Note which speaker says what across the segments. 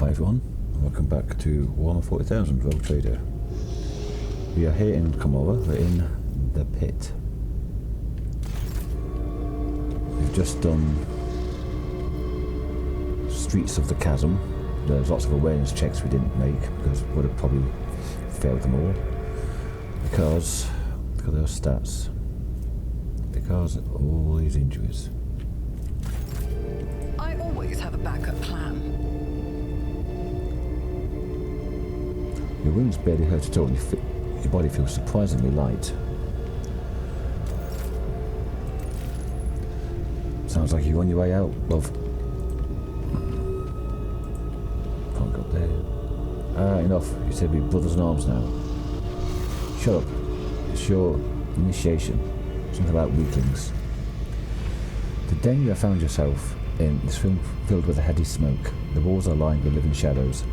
Speaker 1: Hi everyone, and welcome back to Warhammer 40,000 Rogue Trader. We are here in Commissar, we're in the pit. We've just done Streets of the Chasm. There's lots of awareness checks we didn't make because we would have probably failed them all. Because, look at those stats. Because of all these injuries.
Speaker 2: I always have a backup plan.
Speaker 1: Your wounds barely hurt at all, and your body feels surprisingly light. Sounds like you're on your way out, love. Can't go up there. Enough. You said we're brothers in arms now. Shut up. It's your initiation. Something about weaklings. The den you have found yourself in is filled with a heady smoke. The walls are lined with living shadows.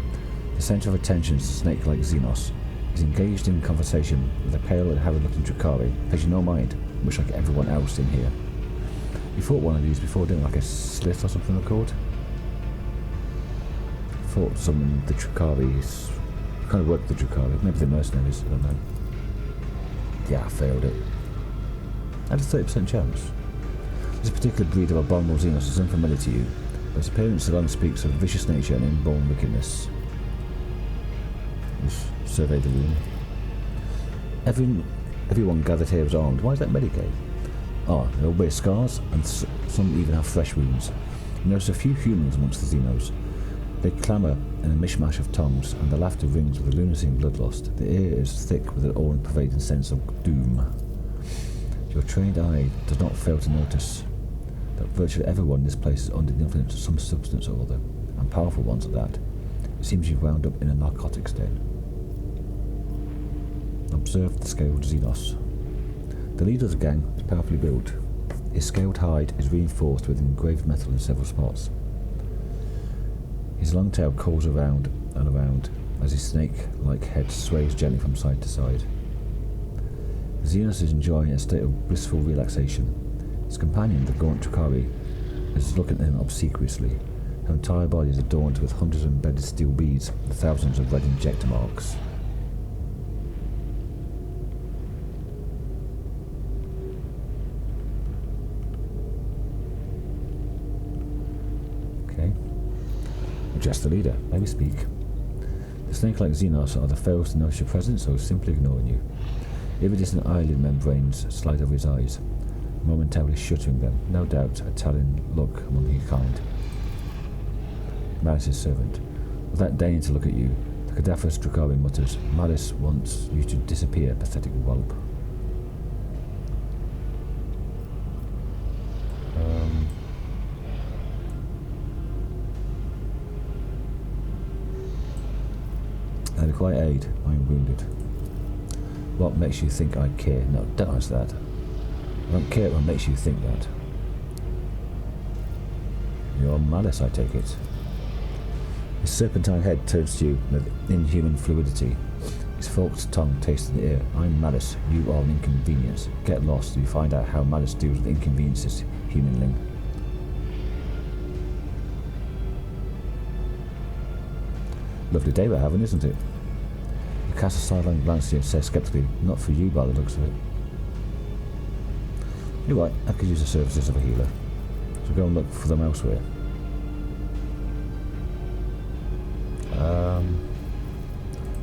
Speaker 1: The centre of attention is a snake-like Xenos. He's engaged in conversation with a pale and harried-looking Drukhari. Pays you no mind, much like everyone else in here. You fought one of these before, didn't you? Like a slit or something they're called? Fought some the Drukharis. Kind of worked with the Drukhari. Maybe the mercenaries, I don't know. Yeah, I failed it. I had a 30% chance. This particular breed of abominable Xenos is unfamiliar to you, but its appearance alone speaks of vicious nature and inborn wickedness. Survey the room. Everyone gathered here is armed. Why is that Medicaid? They all wear scars, and some even have fresh wounds. You notice a few humans amongst the Xenos. They clamour in a mishmash of tongues, and the laughter rings with a lunacy and bloodlust. The air is thick with an all-pervading sense of doom. Your trained eye does not fail to notice that virtually everyone in this place is under the influence of some substance or other, and powerful ones at that. It seems you've wound up in a narcotics den. Observe the scaled Xenos. The leader of the gang is powerfully built. His scaled hide is reinforced with engraved metal in several spots. His long tail curls around and around as his snake-like head sways gently from side to side. The Xenos is enjoying a state of blissful relaxation. His companion, the gaunt Drukhari, is looking at him obsequiously. Her entire body is adorned with hundreds of embedded steel beads and thousands of red injector marks. Okay. Address the leader. Maybe speak. The snake-like Xenos are the failed to notice your presence or simply ignoring you. Iridescent eyelid membranes slide over his eyes, momentarily shuttering them. No doubt a telling look among your kind. Malice's servant. Without deigning to look at you, the cadaverous Drukhari mutters, Malice wants you to disappear, pathetic whelp. I require aid. I am wounded. What makes you think I care? No, don't answer that. I don't care what makes you think that. You're Malice, I take it. His serpentine head turns to you with inhuman fluidity. His forked tongue tastes in the air. I'm Malice. You are an inconvenience. Get lost and you find out how Malice deals with inconveniences, humanling. Lovely day we're having, isn't it? You cast a sideline glance at you and says skeptically, not for you by the looks of it. You're right, I could use the services of a healer. So go and look for them elsewhere.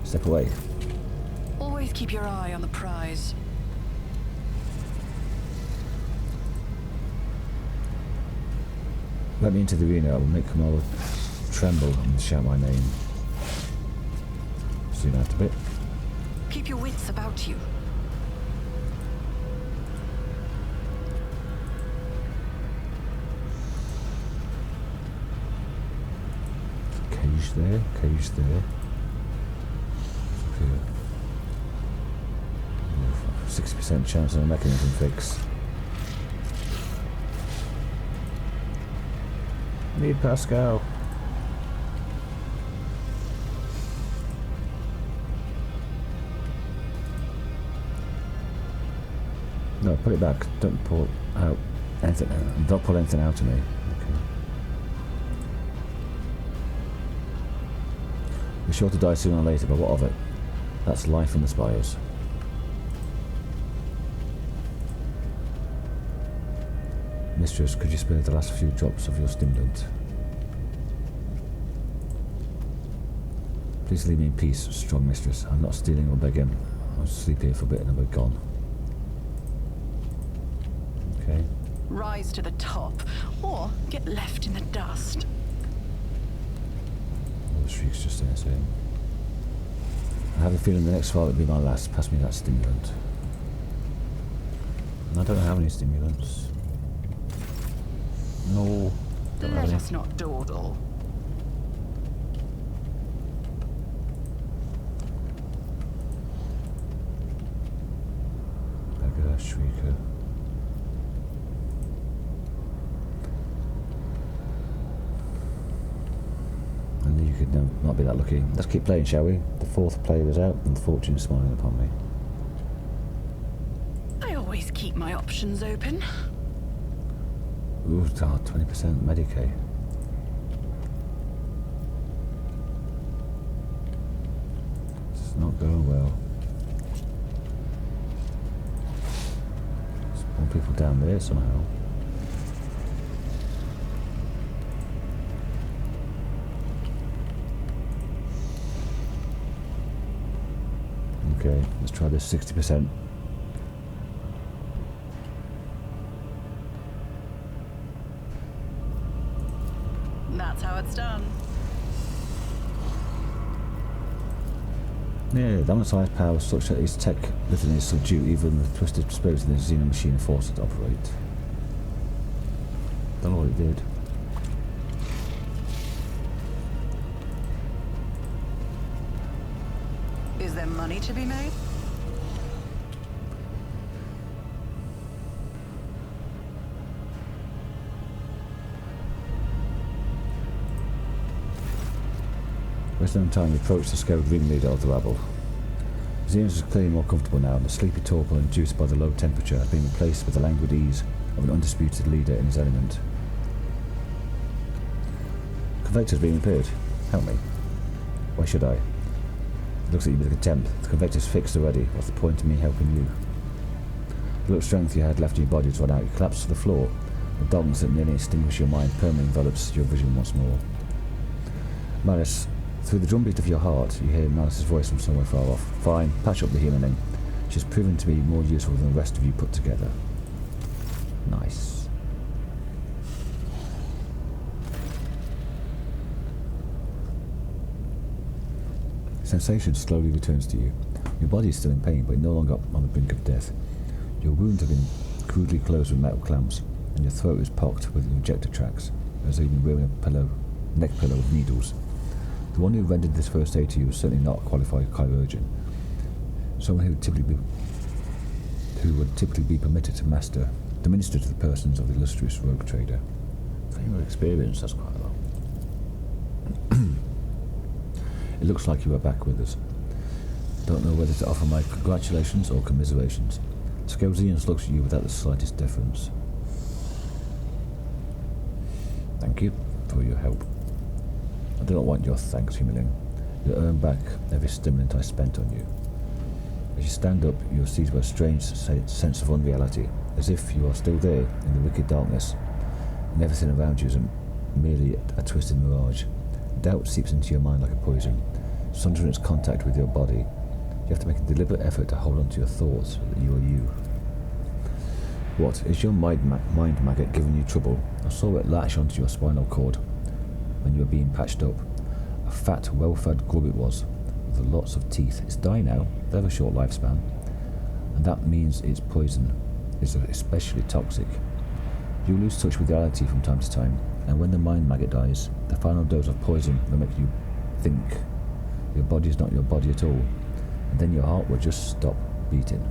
Speaker 1: Step away.
Speaker 2: Always keep your eye on the prize.
Speaker 1: Let me into the arena, I will make Kamala tremble and shout my name. Soon after a bit.
Speaker 2: Keep your wits about you.
Speaker 1: Cage there, cage there. 60% chance of a mechanism fix. Need Pasqal. No, put it back. Don't pull out anything. Don't pull anything out of me. Okay. We're sure to die sooner or later, but what of it? That's life in the spires. Mistress, could you spare the last few drops of your stimulant? Please leave me in peace, strong mistress. I'm not stealing or begging. I'll sleep here for a bit and then we're gone. Okay.
Speaker 2: Rise to the top, or get left in the dust.
Speaker 1: All the shrieks just there saying. I have a feeling the next fight will be my last. Pass me that stimulant. And I don't have any stimulants. No. Don't have
Speaker 2: Let
Speaker 1: any.
Speaker 2: us not dawdle.
Speaker 1: Shrieker. And you could not be that lucky. Let's keep playing, shall we? The fourth player is out and fortune is smiling upon me.
Speaker 2: I always keep my options open.
Speaker 1: Ooh, 20% Medicaid. It's not going well. People down there somehow. Okay, let's try this 60%.
Speaker 2: That's how it's done.
Speaker 1: Yeah, the sized power is such that his tech litany subdue even the twisted spirits in the Xeno machine and force it to operate. Don't know what it did.
Speaker 2: Is there money to be made?
Speaker 1: Wasting time, we approached the scared ringleader of the rabble. Xenos is clearly more comfortable now, and the sleepy torpor induced by the low temperature has been replaced with the languid ease of an undisputed leader in his element. Convector's being repaired. Help me. Why should I? It looks at you with contempt. The convector's fixed already. What's the point of me helping you? The little strength you had left in your body has run out. You collapse to the floor. The darkness that nearly extinguished your mind permanently envelops your vision once more. Malice. Through the drumbeat of your heart, you hear Malice's voice from somewhere far off. Fine, patch up the healing. She's proven to be more useful than the rest of you put together. Nice. Sensation slowly returns to you. Your body is still in pain, but no longer on the brink of death. Your wounds have been crudely closed with metal clamps, and your throat is pocked with injector tracks, as though you've been wearing a neck pillow with needles. The one who rendered this first aid to you was certainly not a qualified chirurgeon. Someone who would typically be permitted to minister to the persons of the illustrious rogue trader. Claim of experience, that's quite a lot. It looks like you are back with us. Don't know whether to offer my congratulations or commiserations. Scozians looks at you without the slightest deference. Thank you for your help. I do not want your thanks, Humiling. You'll earn back every stimulant I spent on you. As you stand up, you are seized by a strange sense of unreality, as if you are still there in the wicked darkness, and everything around you is merely a twisted mirage. Doubt seeps into your mind like a poison, sundering its contact with your body. You have to make a deliberate effort to hold on to your thoughts that you are you. What, is your mind maggot giving you trouble? I saw it latch onto your spinal cord when you were being patched up. A fat, well-fed grub it was, with lots of teeth. It's dying now, very short lifespan, and that means its poison is especially toxic. You lose touch with reality from time to time, and when the mind maggot dies, the final dose of poison will make you think your body is not your body at all, and then your heart will just stop beating.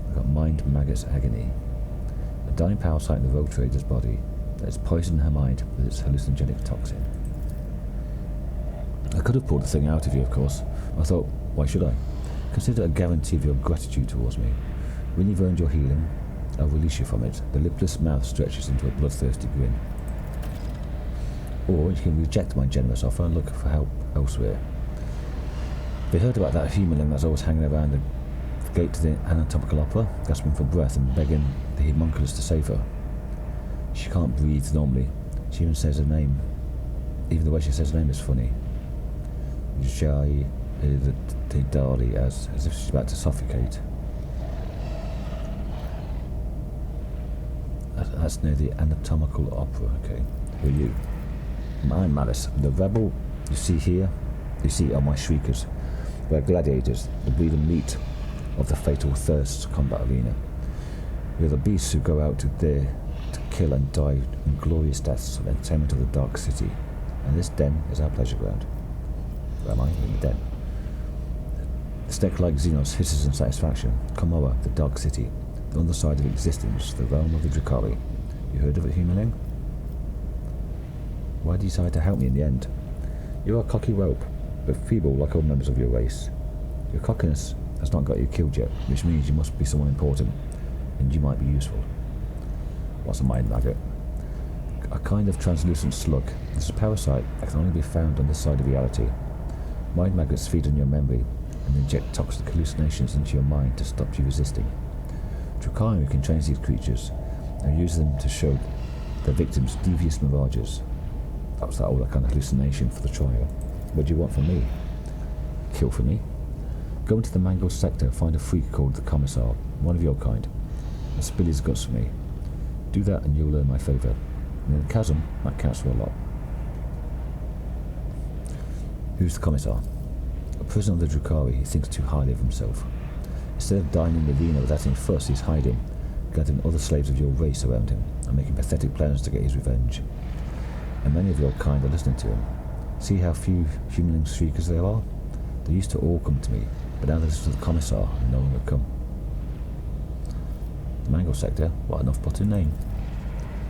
Speaker 1: We've got mind maggot's agony. A dying parasite in the rogue trader's body that has poisoned her mind with its hallucinogenic toxin. I could have pulled the thing out of you, of course. I thought, why should I? Consider a guarantee of your gratitude towards me. When you've earned your healing, I'll release you from it. The lipless mouth stretches into a bloodthirsty grin. Or you can reject my generous offer and look for help elsewhere. They heard about that humanling that's always hanging around the gate to the anatomical opera, gasping for breath and begging the homunculus to save her. She can't breathe normally. She even says her name. Even the way she says her name is funny. Jae and as if she's about to suffocate. That's near the anatomical opera, okay. Who are you? I'm Malice. The rebel you see here, you see are my shriekers. We're gladiators, the breeding meat of the fatal thirst combat arena. We're the beasts who go out there to kill and die in glorious deaths of entertainment of the dark city. And this den is our pleasure ground. Where am I? In the den. The snake-like Xenos hisses in satisfaction. Commissar, the dark city. The underside of existence, the realm of the Drukhari. You heard of it, humanling? Why did you decide to help me in the end? You are a cocky whelp, but feeble like all members of your race. Your cockiness has not got you killed yet, which means you must be someone important, and you might be useful. What's a mind maggot? A kind of translucent slug. It's a parasite that can only be found on this side of reality. Mind maggots feed on your memory and inject toxic hallucinations into your mind to stop you resisting. Drukhari can train these creatures and use them to show their victims devious mirages. That was all that kind of hallucination for the trial. What do you want from me? Kill for me? Go into the mangled sector, find a freak called the Commissar, one of your kind, and spill his guts for me. Do that and you'll earn my favour. And in the chasm, that counts for a lot. Who's the Commissar? A prisoner of the Drukhari, he thinks too highly of himself. Instead of dying in the arena without any fuss, he's hiding, gathering other slaves of your race around him, and making pathetic plans to get his revenge. And many of your kind are listening to him. See how few humanling shriekers there are? They used to all come to me, but now they listen to the Commissar, and no one will come. The Mangle Sector? What an off-putting name.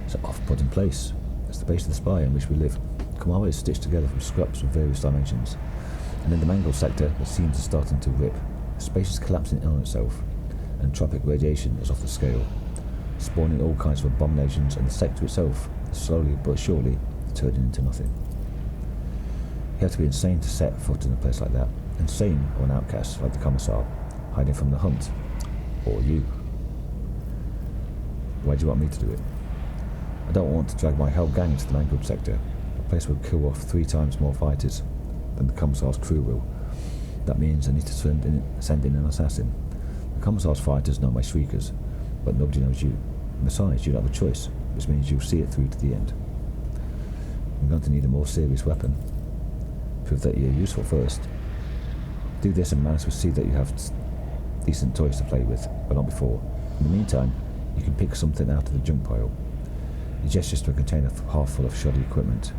Speaker 1: It's an off-putting place. It's the base of the spire in which we live. Commissar is stitched together from scraps from various dimensions. And in the Mangle Sector, the seams are starting to rip. Space is collapsing in on itself, and tropic radiation is off the scale, spawning all kinds of abominations, and the sector itself is slowly but surely turning into nothing. You have to be insane to set foot in a place like that. Insane or an outcast like the Commissar, hiding from the hunt. Or you. Why do you want me to do it? I don't want to drag my whole gang into the Mangled Sector. A place will kill off 3 times more fighters than the Commissar's crew will. That means I need to send in an assassin. The Commissar's fighters know my shriekers, but nobody knows you. Besides, you don't have a choice, which means you'll see it through to the end. I'm going to need a more serious weapon. Prove that you're useful first. Do this and Malice will see that you have decent toys to play with, but not before. In the meantime, you can pick something out of the junk pile. He gestures to a container half full of shoddy equipment.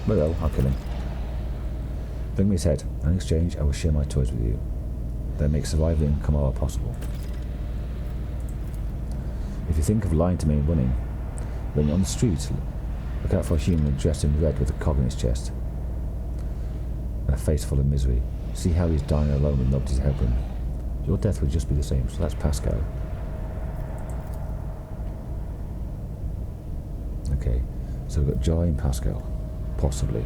Speaker 1: Well, I'll kill him. Bring me his head, and in exchange I will share my toys with you. They make survival in Commissar possible. If you think of lying to me and running, when you're on the street, look out for a human dressed in red with a cog in his chest, and a face full of misery. See how he's dying alone with nobody to help him. Your death would just be the same, so that's Pasqal. Okay, so we've got Jae and Pasqal, possibly.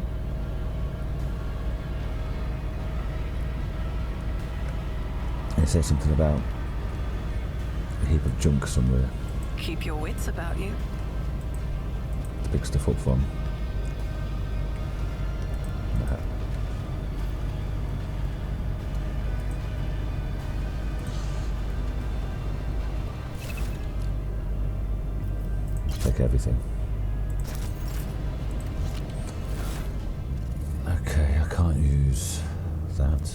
Speaker 1: And it says something about a heap of junk somewhere.
Speaker 2: Keep your wits about you.
Speaker 1: To pick stuff up from. Take everything. Okay, I can't use that.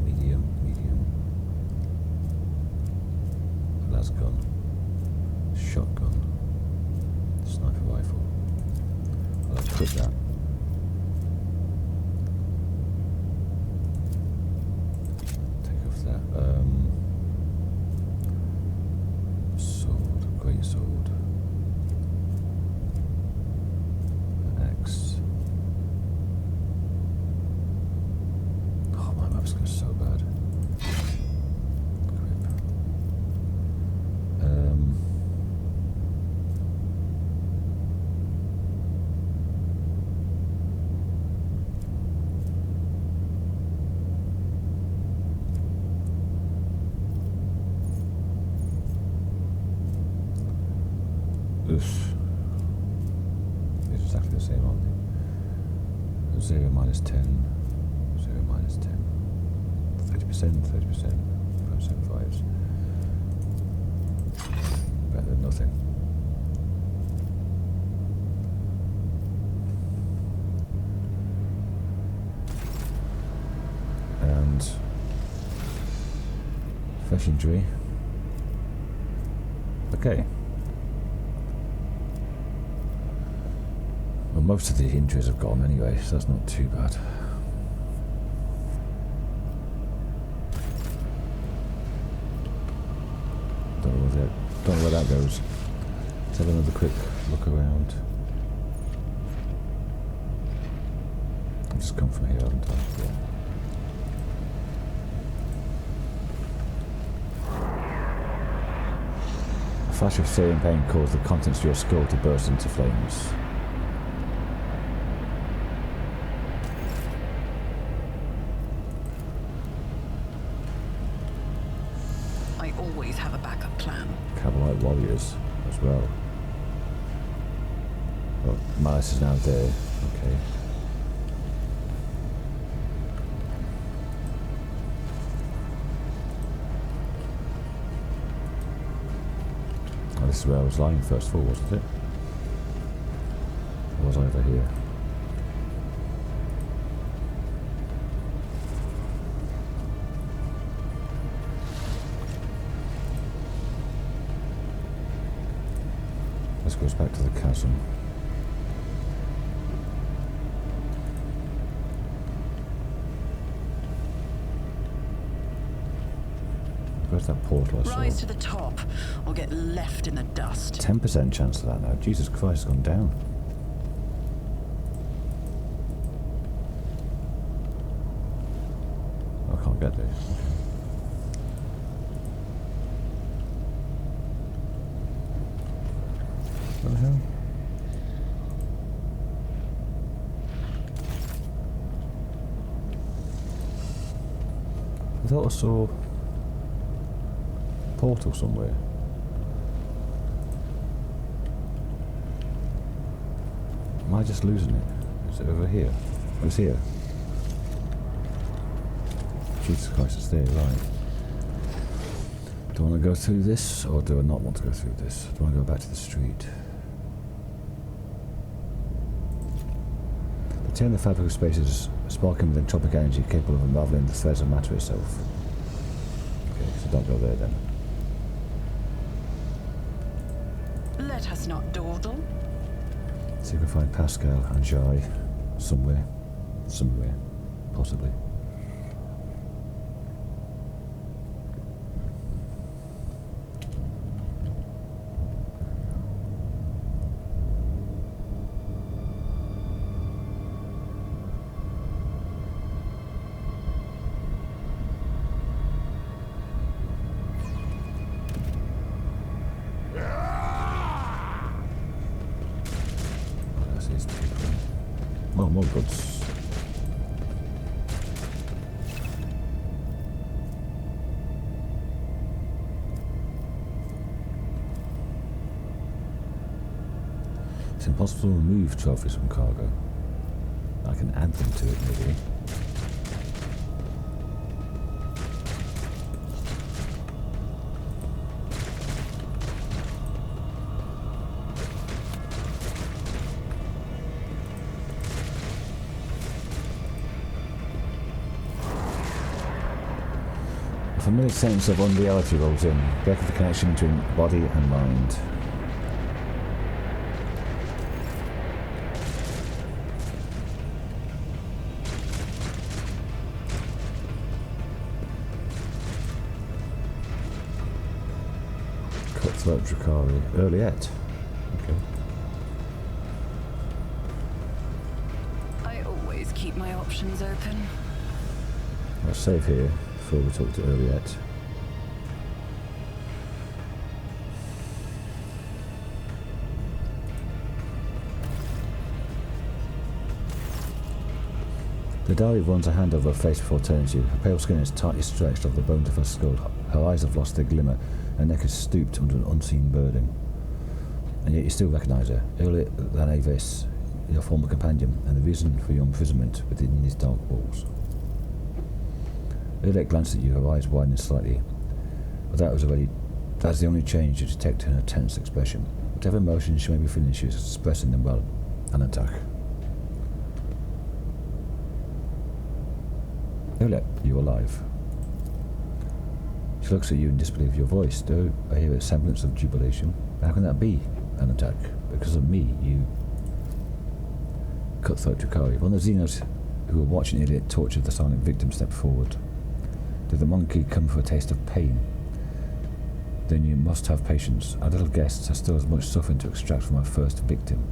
Speaker 1: Medium. Las gun. Shotgun. Sniper rifle. I'll equip that. Take off that. Sword. Great sword. Axe. Oh, my map's going so bad. Grip. Oof. These are exactly the same, aren't they? 0 minus 10. 0 minus 10. 30%, 30%. 575s. Better than nothing. And fresh injury. Okay. Well, most of the injuries have gone anyway, so that's not too bad. Don't know where that goes. Let's have another quick look around. I've just come from here, haven't I? Yeah. A flash of searing pain caused the contents of your skull to burst into flames.
Speaker 2: I always have a backup plan.
Speaker 1: Cavalry warriors as well. Well, Malice is now there. Okay. Oh, this is where I was lying first of all, wasn't it? Or was I over here? This goes back to the chasm. Where's that portal I saw?
Speaker 2: Rise to the top, or get left in the dust.
Speaker 1: 10% chance of that now. Jesus Christ, it's gone down. I can't get there. What the hell? I thought I saw a portal somewhere. Am I just losing it? Is it over here? Oh, it's here. Jesus Christ, it's there, right. Do I want to go through this, or do I not want to go through this? Do I want to go back to the street? Retain the fabric of spaces, sparking with entropic energy capable of unraveling the threads of matter itself. Okay, so don't go there then.
Speaker 2: Let us not dawdle.
Speaker 1: See if we can find Pasqal and Jae somewhere. Somewhere. Possibly. Oh, more goods. It's impossible to remove trophies from cargo. I can add them to it, maybe. A familiar sense of unreality rolls in, breaking the connection between body and mind. Cutthroat Drakari. Yrliet. Okay.
Speaker 2: I always keep my options open.
Speaker 1: I'll save here before we talk to Yrliet. The diary runs a hand over her face before turning to you. Her pale skin is tightly stretched over the bones of her skull. Her eyes have lost their glimmer. Her neck is stooped under an unseen burden. and yet you still recognise her. Yrliet Lanavis, your former companion, and the reason for your imprisonment within these dark walls. Yrliet glanced at you, her eyes widening slightly, but that's the only change you detect in her tense expression. Whatever emotions she may be feeling, she is expressing them well. An attack. Yrliet, you alive. She looks at you in disbelief. Your voice, though I hear a semblance of jubilation. How can that be? An attack. Because of me, you... Cutthroat Drukhari. One of the Xenos who were watching Yrliet torture the silent victim stepped forward. Did the monkey come for a taste of pain? Then you must have patience. Our little guests have still as much suffering to extract from our first victim.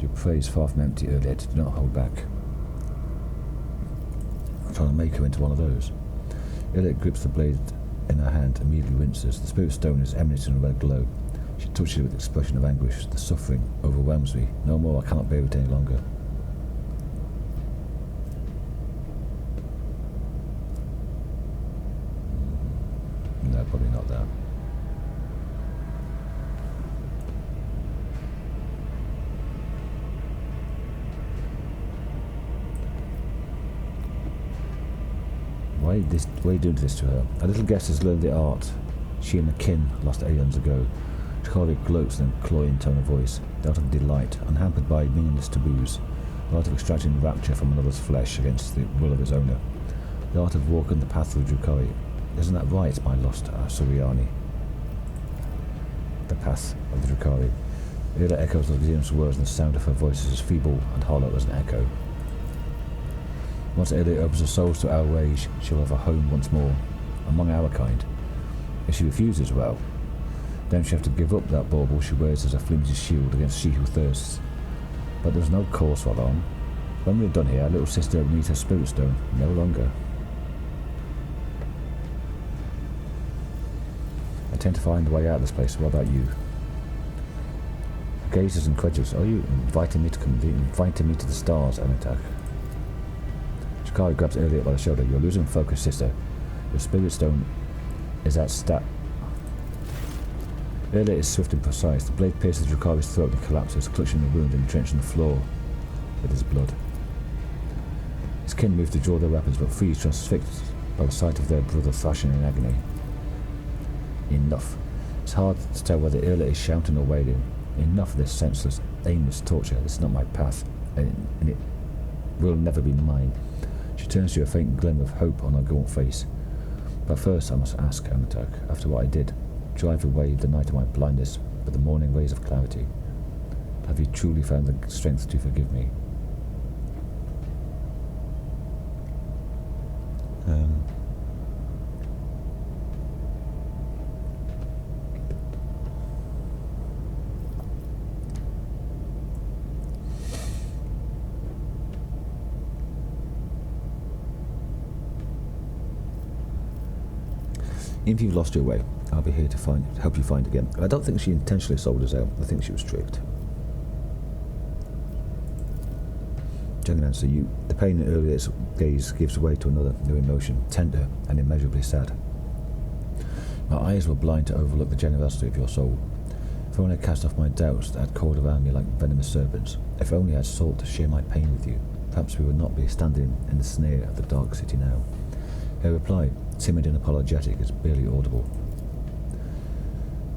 Speaker 1: Your praise far from empty, Yrliet. Do not hold back. I'm trying to make her into one of those. Yrliet grips the blade in her hand, immediately winces. The spirit stone is emanating a red glow. She touches it with an expression of anguish. The suffering overwhelms me. No more, I cannot bear it any longer. No, probably not that. Why are you doing this to her? Our little guest has learned the art she and the kin lost aeons ago. Drukhari gloats in a cloying tone of voice, the art of delight, unhampered by meaningless taboos, the art of extracting rapture from another's flesh against the will of its owner, the art of walking the path of Drukhari. Isn't that right, my lost Suriani? The path of the Drukhari. Yrliet echoes the Xenos words, and the sound of her voice is as feeble and hollow as an echo. Once Yrliet opens her soul to our ways, she'll have a home once more, among our kind. If she refuses, well, then she'll have to give up that bauble she wears as a flimsy shield against she who thirsts. But there's no cause for alarm. When we're done here, our little sister will need her spirit stone, no longer. I tend to find a way out of this place. What about you? Her gaze is incredulous. Are you inviting me to the stars, Anatak? Drukhari grabs Yrliet by the shoulder. You're losing focus, sister. Your spirit stone is at stat. Yrliet is swift and precise. The blade pierces Drukhari's throat and collapses, clutching the wound and drenching the floor with his blood. His kin move to draw their weapons, but freeze, transfixed by the sight of their brother thrashing in agony. Enough. It's hard to tell whether Yrliet is shouting or wailing. Enough of this senseless, aimless torture. This is not my path, and it will never be mine. She turns to a faint glimmer of hope on her gaunt face. But first I must ask, Anatak, after what I did, drive away the night of my blindness with the morning rays of clarity, have you truly found the strength to forgive me? If you've lost your way, I'll be here to help you find again. I don't think she intentionally sold us out. I think she was tricked. General answer, the pain in Yrliet's gaze gives way to another new emotion, tender and immeasurably sad. My eyes were blind to overlook the generosity of your soul. If only I cast off my doubts that had coiled around me like venomous serpents. If only I had sought to share my pain with you. Perhaps we would not be standing in the snare of the dark city now. Her reply, timid and apologetic, is barely audible.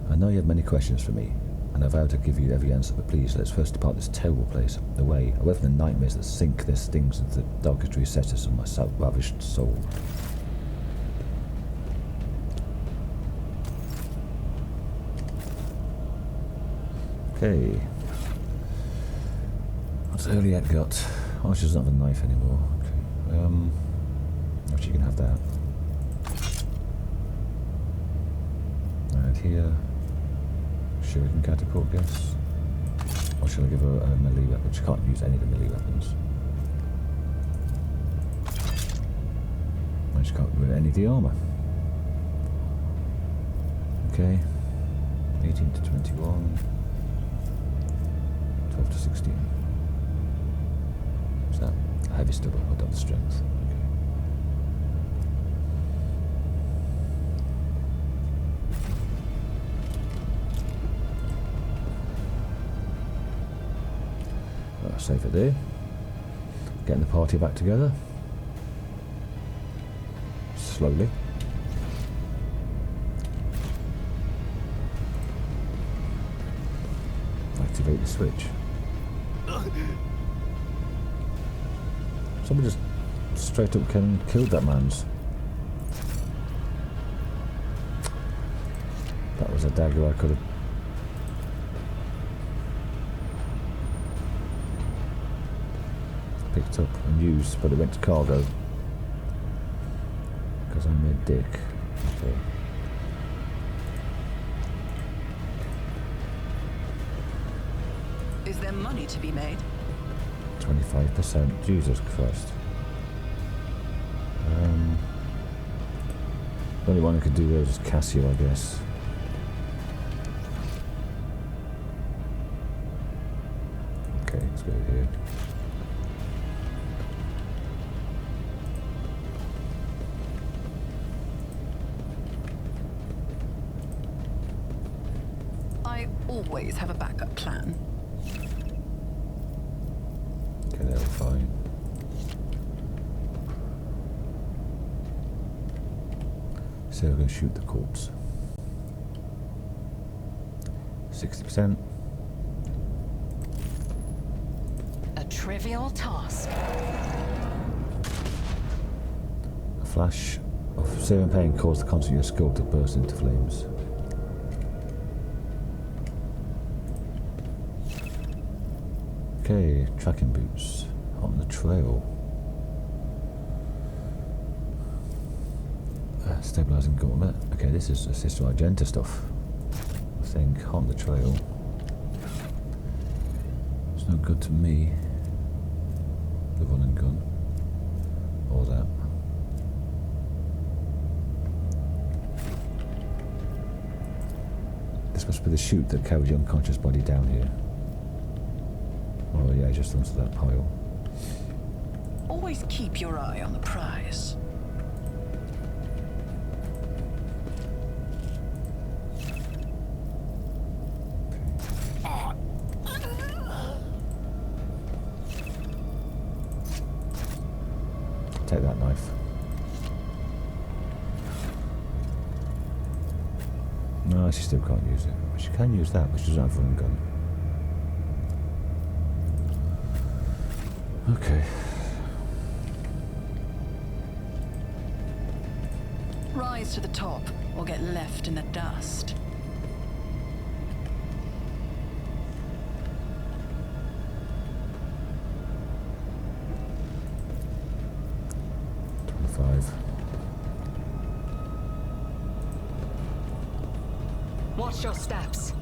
Speaker 1: I know you have many questions for me, and I vow to give you every answer, but please, let's first depart this terrible place, away from the nightmares that sink their stings into the darkest recesses of my ravished soul. Okay. What's Yrliet got? Oh, she doesn't have a knife anymore. Okay. She can have that. And here, shuriken catapult, I guess. Or shall I give her a melee weapon? She can't use any of the melee weapons. And she can't use any of the armour. Okay. 18 to 21. 12 to 16. What's that? Heavy stubble, or double strength. I'll save it there. Getting the party back together. Slowly. Activate the switch. Somebody just straight up killed that man's. That was a dagger I could have picked up and used, but it went to cargo. Because I'm a dick. Okay.
Speaker 2: Is there money to be made?
Speaker 1: 25%. Jesus Christ. The only one who could do those is Cassio, I guess. Okay, let's go here.
Speaker 2: I always have a backup plan.
Speaker 1: Okay, they're fine. So we're going to shoot the corpse. 60%.
Speaker 2: A trivial task.
Speaker 1: A flash of severe pain caused the console of your skull to burst into flames. Okay, tracking boots on the trail. Stabilizing gauntlet. Okay, this is Sister Argenta stuff. I think on the trail. It's no good to me. The run and gun. Or that. This must be the chute that carried your unconscious body down here. Oh yeah, just onto that pile.
Speaker 2: Always keep your eye on the prize.
Speaker 1: Take that knife. No, she still can't use it. She can use that, but she doesn't have a run gun. Okay.
Speaker 2: Rise to the top, or get left in the dust. Watch your steps.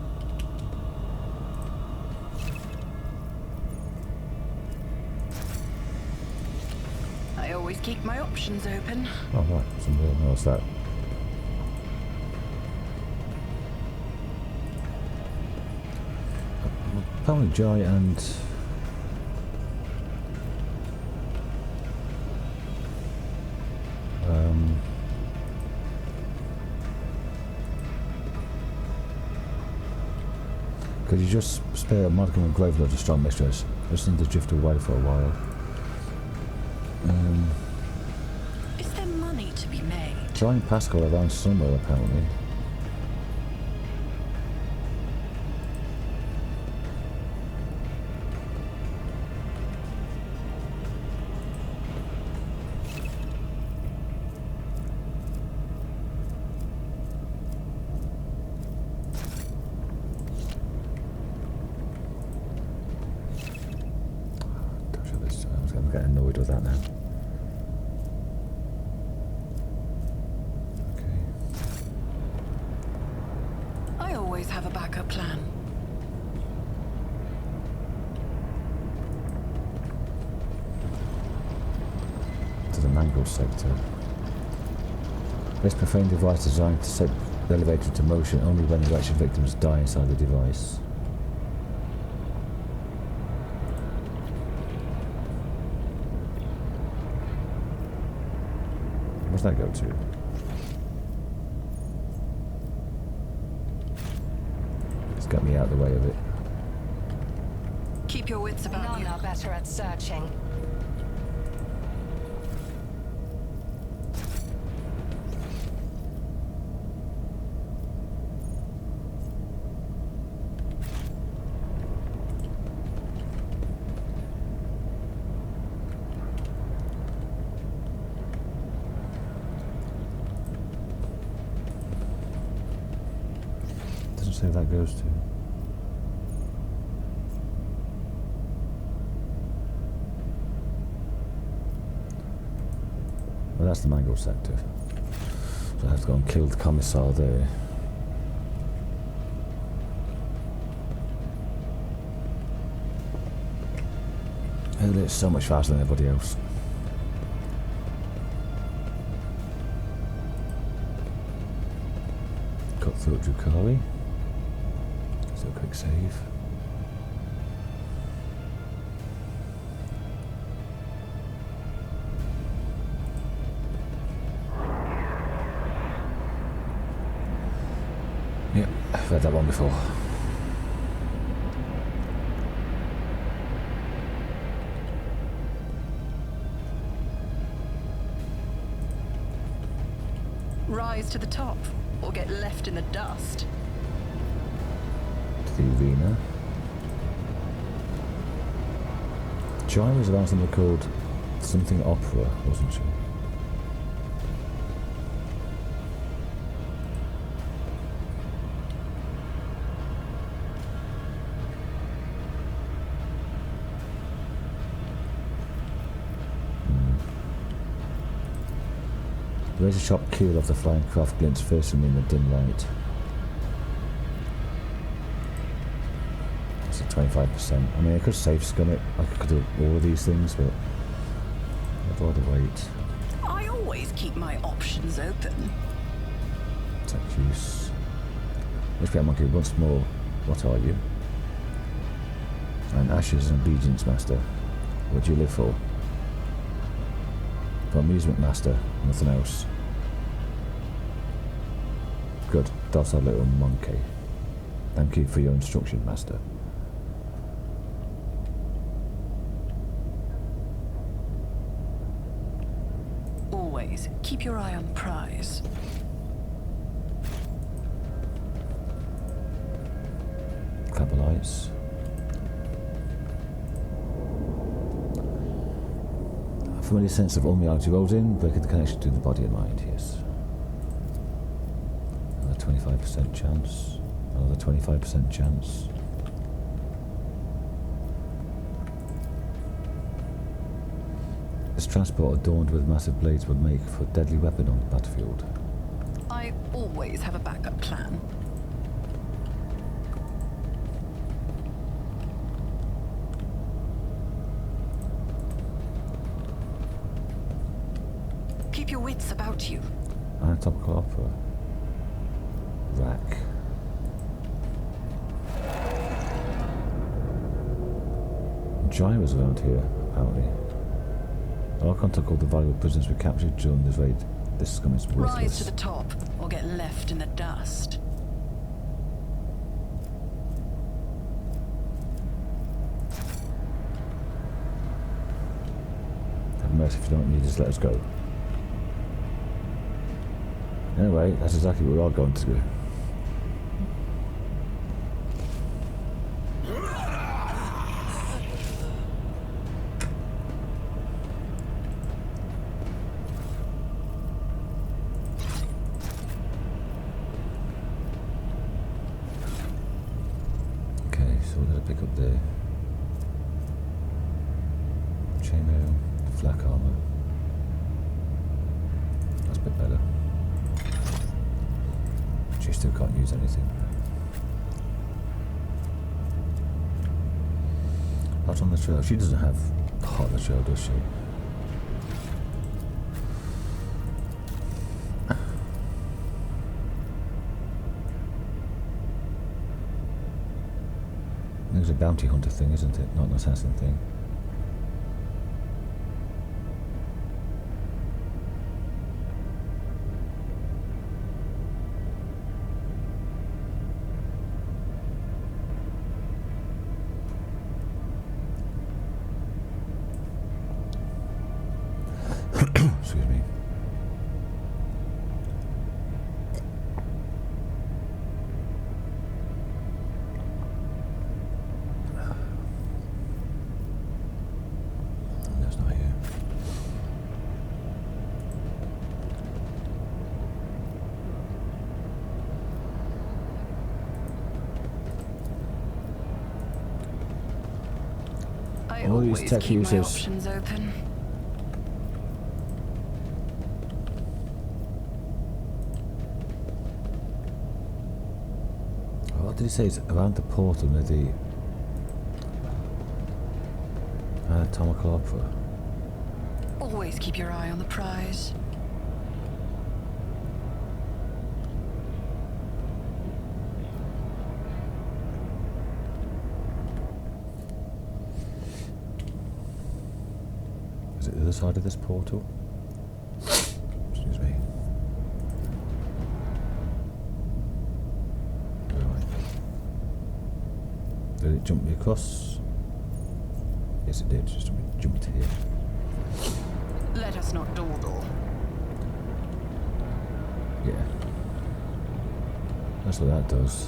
Speaker 2: I always keep my options open.
Speaker 1: Oh right, somebody else that. Apparently Jae and could you just spare a modicum of grave load of strong mistress? I just need to drift away for a while.
Speaker 2: Is there money to be made?
Speaker 1: Jae and Pasqal around somewhere apparently. I'm getting annoyed with that now. Okay.
Speaker 2: I always have a backup plan.
Speaker 1: To the mangled sector. This profane device designed to set the elevator into motion only when the wretched victims die inside the device. Where's that go to? It's got me out of the way of it.
Speaker 2: Keep your wits about
Speaker 3: None
Speaker 2: you.
Speaker 3: are better at searching.
Speaker 1: Doesn't say who that goes to. Well, that's the mango sector. So I have to go and kill the Commissar there. Yrliet's so much faster than everybody else. Cut through Drukari. So a quick save. Yep, I've heard that one before.
Speaker 2: Rise to the top, or get left in the dust.
Speaker 1: To the arena. Jae was around something called something opera, wasn't she? The razor sharp keel of the flying craft glints fearsomely in the dim light. It's at 25%. I mean, I could safe scum it. I could do all of these things, but I'd rather wait.
Speaker 2: I always keep my options open.
Speaker 1: Tech use. HP Monkey, once more, what are you? And Ash is an obedience master. What do you live for? For amusement master, nothing else. Good, docile little monkey. Thank you for your instruction, master.
Speaker 2: Always keep your eye on prize.
Speaker 1: Couple lights. A familiar sense of unreality rolls in, breaking the connection to the body and mind, yes. Another 25% chance. Another 25% chance. This transport adorned with massive blades would make for a deadly weapon on the battlefield.
Speaker 2: I always have a backup plan. Keep your wits about you.
Speaker 1: Anatomical opera. Rack. Jae was around here, apparently. Archon took all the valuable prisoners we captured during this raid. This scum is worthless.
Speaker 2: Rise to the top, or get left in the dust.
Speaker 1: Have mercy if you don't need, just let us go. Anyway, that's exactly what we are going to do. Okay, so we're going to pick up the chainmail, flak armor. That's a bit better. She still can't use anything. Hot on the trail. She doesn't have hot on the trail, does she? It's a bounty hunter thing, isn't it? Not an assassin thing.
Speaker 2: I
Speaker 1: All these
Speaker 2: always
Speaker 1: tech
Speaker 2: keep my
Speaker 1: users.
Speaker 2: options open.
Speaker 1: What did he say? It's around the portal near the anatomical opera.
Speaker 2: Always keep your eye on the prize.
Speaker 1: Is it the other side of this portal? Excuse me. Right. Did it jump me across? Yes, it did. Just jumped here.
Speaker 2: Let us not dawdle.
Speaker 1: Yeah. That's what that does.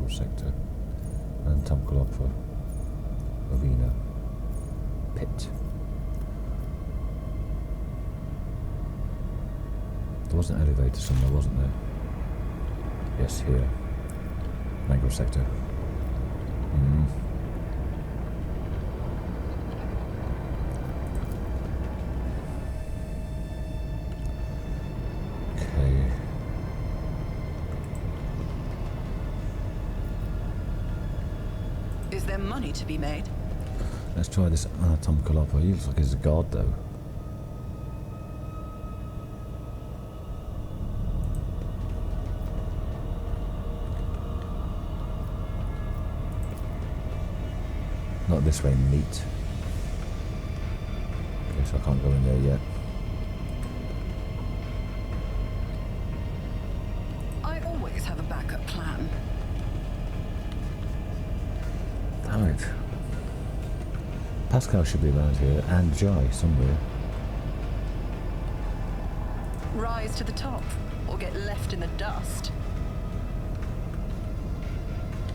Speaker 1: Sector, anatomical opera, arena, pit. There was an elevator somewhere, wasn't there? Yes, here. Micro sector. Okay.
Speaker 2: Is there money to be made?
Speaker 1: Let's try this anatomical opera. He looks like he's a god, though. Not this way, meat. Guess I can't go in there yet.
Speaker 2: I always have a backup plan.
Speaker 1: Damn it. Pasqal should be around here, and Jae somewhere.
Speaker 2: Rise to the top, or get left in the dust.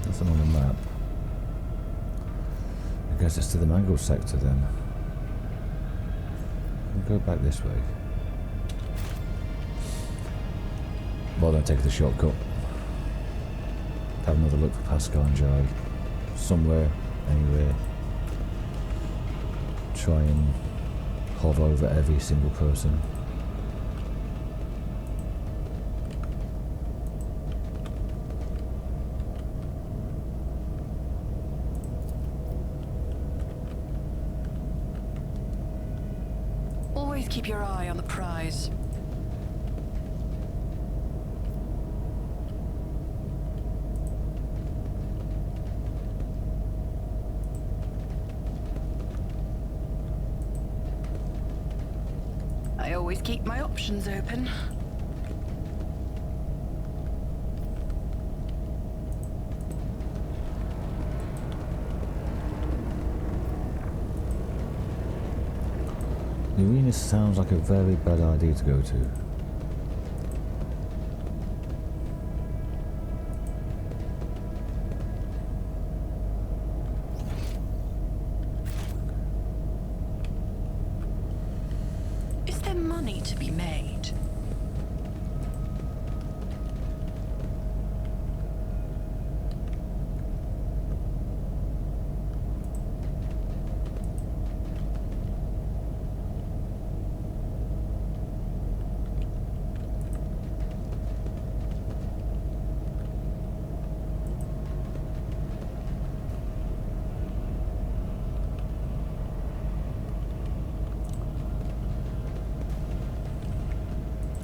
Speaker 1: Nothing on the map. I guess it's to the mango sector then. We'll go back this way. Well, don't take the shortcut. Have another look for Pasqal and Jae. Somewhere, anywhere. Try and hover over every single person.
Speaker 2: Always keep your eye on the prize. I always keep my options open.
Speaker 1: The arena sounds like a very bad idea to go to.
Speaker 2: Is there money to be made?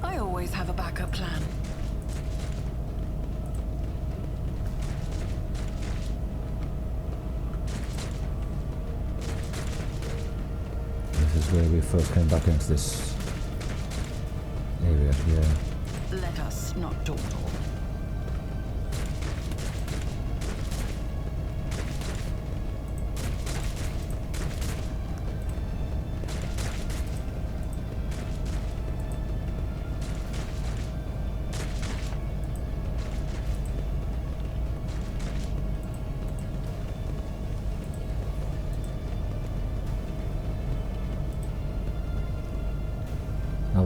Speaker 2: I always have a backup plan.
Speaker 1: This is where we first came back into this area, yeah.
Speaker 2: Let us not dawdle.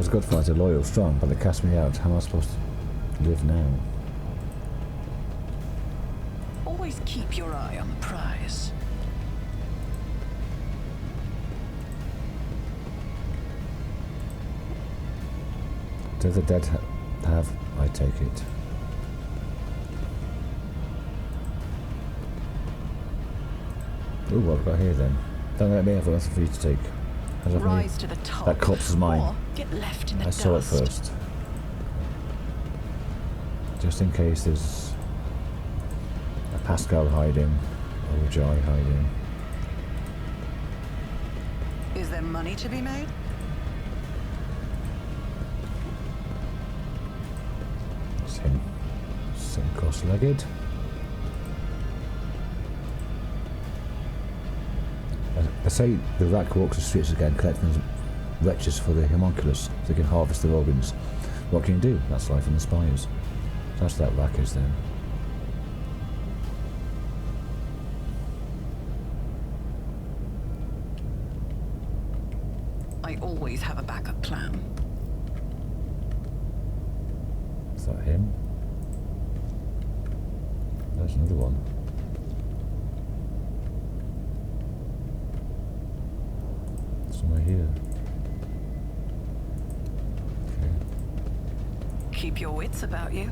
Speaker 1: was a good fighter, loyal, strong, but they cast me out. How am I supposed to live now?
Speaker 2: Always keep your eye on the prize.
Speaker 1: Do the dead have? I take it. Ooh, what have I got here then? Don't let me have nothing for you to take.
Speaker 2: Rise to the top.
Speaker 1: That corpse is mine.
Speaker 2: Or get left in the
Speaker 1: I
Speaker 2: dust.
Speaker 1: saw it first. Just in case there's a Pasqal hiding, or a Jae hiding.
Speaker 2: Is there money to be made?
Speaker 1: It's him. Sitting cross-legged. They say the rack walks the streets again, collecting wretches for the homunculus, so they can harvest their organs. What can you do? That's life in the spires. That's that rack is then.
Speaker 2: I always have a backup plan.
Speaker 1: Is that him? There's another one. Somewhere here. Okay.
Speaker 2: Keep your wits about you.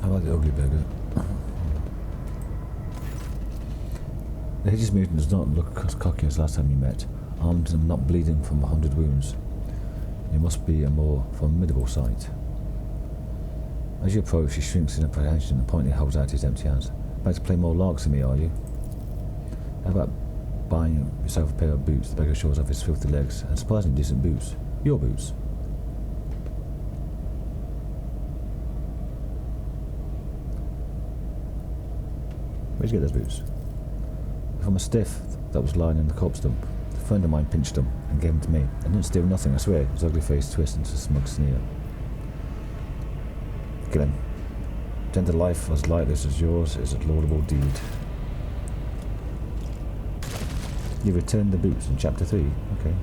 Speaker 1: How about the ugly beggar? The hideous mutant does not look as cocky as last time you met, armed and not bleeding from 100 wounds. It must be a more formidable sight. As you approach, he shrinks in apprehension and pointedly holds out his empty hands. About to play more larks than me, are you? How about buying yourself a pair of boots? The beggar shows off his filthy legs, and surprisingly decent boots. Your boots. Where'd you get those boots? From a stiff that was lying in the corpse dump. A friend of mine pinched them and gave them to me. I didn't steal nothing, I swear. His ugly face twisted into a smug sneer. Kill him. Tend to life as lightless as yours is a laudable deed. You returned the boots in chapter 3. Okay.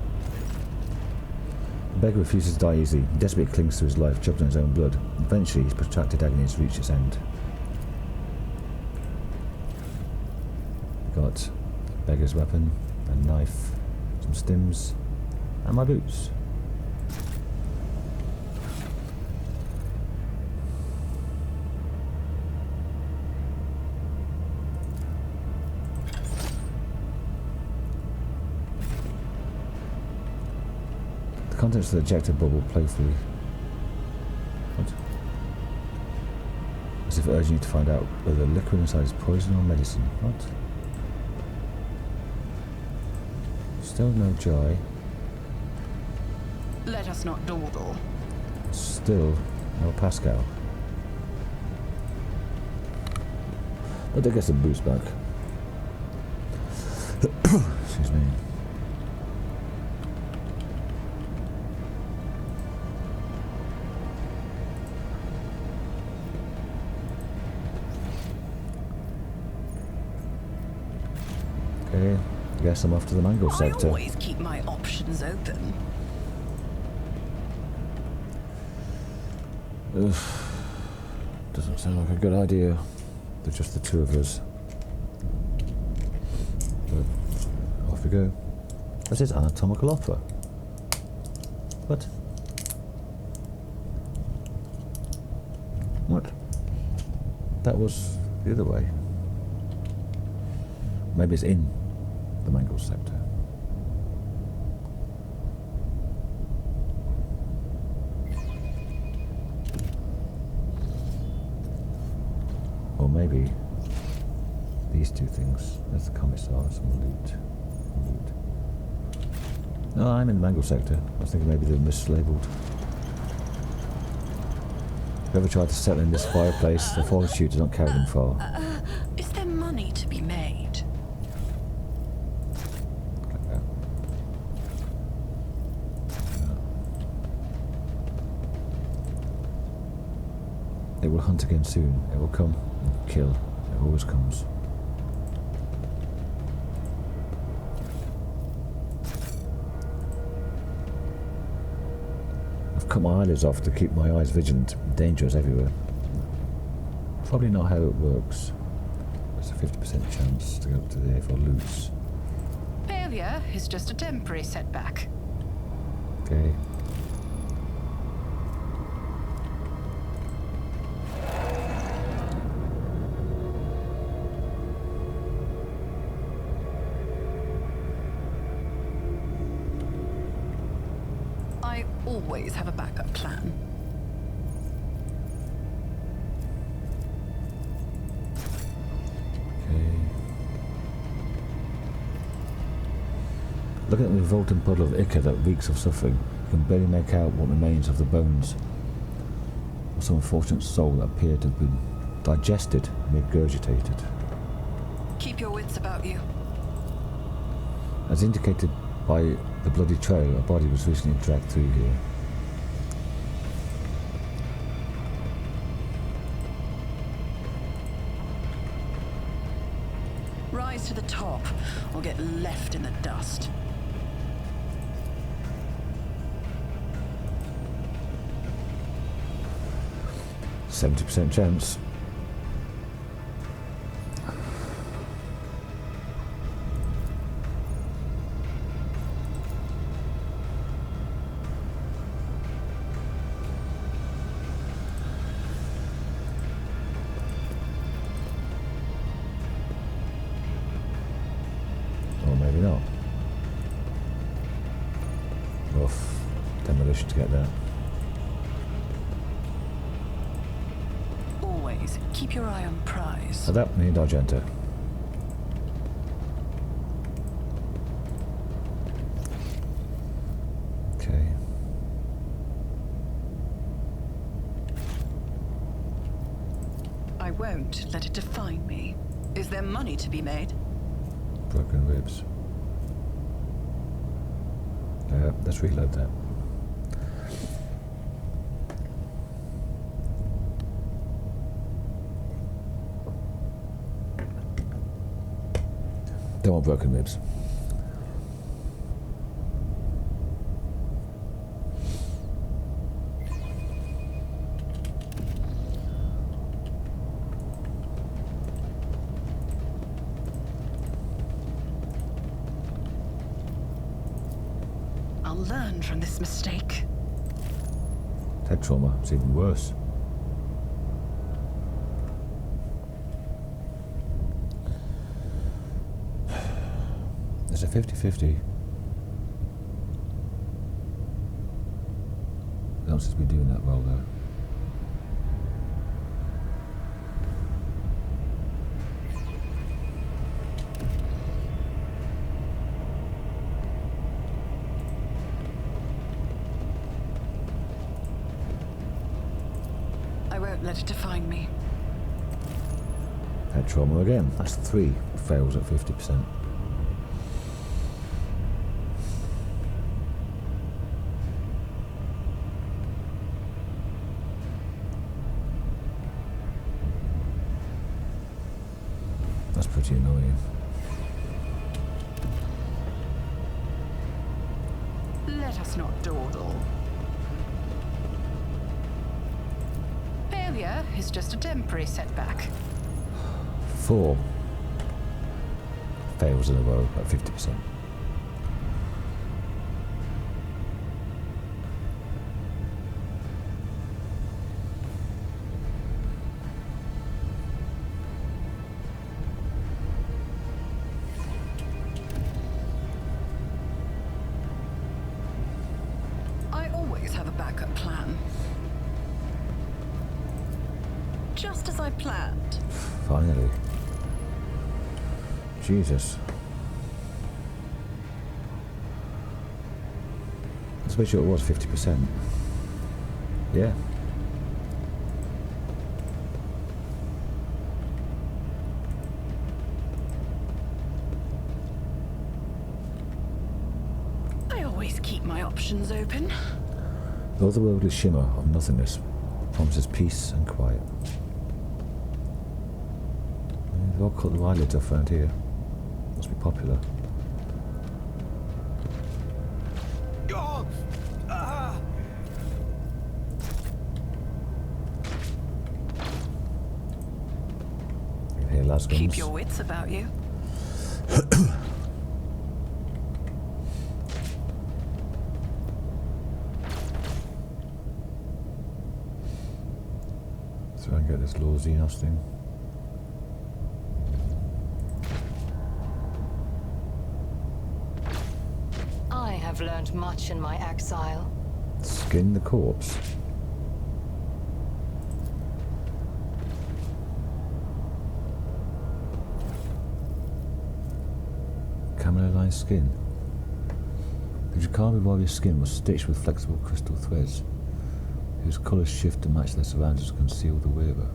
Speaker 1: The beggar refuses to die easily. He desperately clings to his life, choking on his own blood. Eventually, his protracted agony has reached its end. Got a beggar's weapon, a knife, some stims, and my boots. The contents of the ejector bubble playfully. What? As if urging you to find out whether the liquid inside is poison or medicine. What? Still no Jae.
Speaker 2: Let us not dawdle.
Speaker 1: Still no Pasqal. But I guess the boots back. Excuse me. Okay. Guess I'm off to the mango sector.
Speaker 2: I always keep my options open.
Speaker 1: Doesn't sound like a good idea. There's just the two of us. But off we go. This is anatomical opera. What? What? That was the other way. Maybe it's in the mango sector. Or maybe these two things. There's the Commissar, some loot. No, I'm in the mango sector. I was thinking maybe they're mislabeled. Whoever tried to settle in this fireplace, the fallen shooters don't carry them far.
Speaker 2: Is there money to be made?
Speaker 1: It will hunt again soon. It will come and kill. It always comes. I've cut my eyelids off to keep my eyes vigilant. Danger is everywhere. Probably not how it works. There's a 50% chance to go up to there for loose.
Speaker 2: Failure is just a temporary setback.
Speaker 1: Okay.
Speaker 2: I always have a backup plan.
Speaker 1: Looking at the revolting puddle of ichor that reeks of suffering, you can barely make out what remains of the bones of some unfortunate soul that appeared to have been digested and regurgitated.
Speaker 2: Keep your wits about you.
Speaker 1: As indicated by the bloody trail, a body was recently dragged through here.
Speaker 2: Rise to the top, or get left in the dust.
Speaker 1: 70% chance. Or maybe not. Rough demolition to get there.
Speaker 2: Keep your eye on prize.
Speaker 1: Adapt me, Argenta. Okay.
Speaker 2: I won't let it define me. Is there money to be made?
Speaker 1: Broken ribs. Let's reload that. Don't want broken ribs.
Speaker 2: I'll learn from this mistake.
Speaker 1: Head trauma, it's even worse. There's a 50-50. I don't seem to be doing that well though.
Speaker 2: I won't let it define me.
Speaker 1: Head trauma again. That's 3 fails at 50%. That's pretty annoying.
Speaker 2: Let us not dawdle. Failure is just a temporary setback.
Speaker 1: 4 fails in a row at 50%.
Speaker 2: I always have a backup plan. Just as I planned.
Speaker 1: Finally. Jesus. Let's make sure it was 50%. Yeah.
Speaker 2: I always keep my options open.
Speaker 1: The otherworldly shimmer of nothingness Promises peace and quiet. They've all cut the Yrliet off around here. Must be popular. You can hear las guns.
Speaker 2: Keep your wits about you.
Speaker 1: Try and get this Lord Xenos thing.
Speaker 3: I have learned much in my exile.
Speaker 1: Skin the corpse. Camellia-lined skin. The Jakari warrior's skin was stitched with flexible crystal threads, whose colours shift to match their surroundings to conceal the wearer.